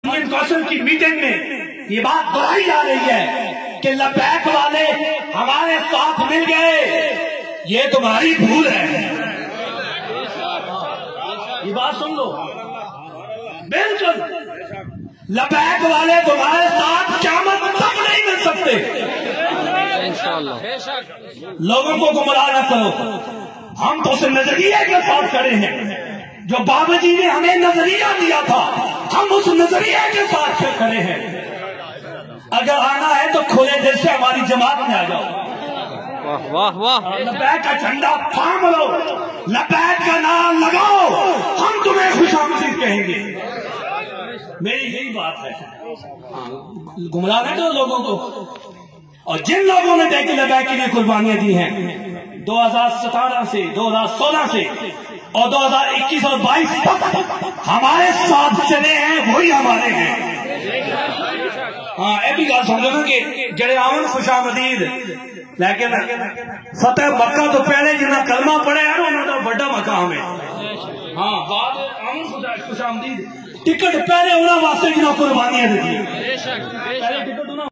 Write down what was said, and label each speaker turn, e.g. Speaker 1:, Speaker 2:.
Speaker 1: Council کی meeting میں یہ بات بڑھائی جا رہی ہے کہ لبیک والے ہمارے ساتھ مل گئے، یہ تمہاری بھول ہے۔ یہ بات سن لو، بالکل لبیک والے تمہارے ساتھ قیامت تک نہیں مل سکتے۔ لوگوں کو گمراہ نہ کرو، ہم تو اس نظریے کے ساتھ کھڑے ہیں جو بابا جی نے ہمیں نظریہ دیا تھا، ہم اس نظریے کے ساتھ کھڑے ہیں۔ اگر آنا ہے تو کھلے دل سے ہماری جماعت میں آ جاؤ۔
Speaker 2: واہ واہ،
Speaker 1: لبیک کا جھنڈا تھام لو، لبیک کا نام لگاؤ، ہم تمہیں خوش آمدید کہیں گے۔ میری یہی بات ہے، گمراہ نہ کرو لوگوں کو۔ اور جن لوگوں نے دیکھ لبیک کے لیے قربانیاں دی ہیں 2017 سے 2016 سے اور 2021 اور 22 تک ہمارے ساتھ چلے ہیں، وہی ہمارے ہیں۔ ہاں یہ بھی گل سمجھو نا کہ جڑے آن خوش آمدید، لیکن فتح مکہ تو پہلے جنہیں کلمہ پڑھے ہیں نا انہوں نے بڑا مقام ہے۔ ہاں بعد آن خوش آمدید ٹکٹ پہلے انہوں واسطے جنہوں قربانیاں دیتی ہیں۔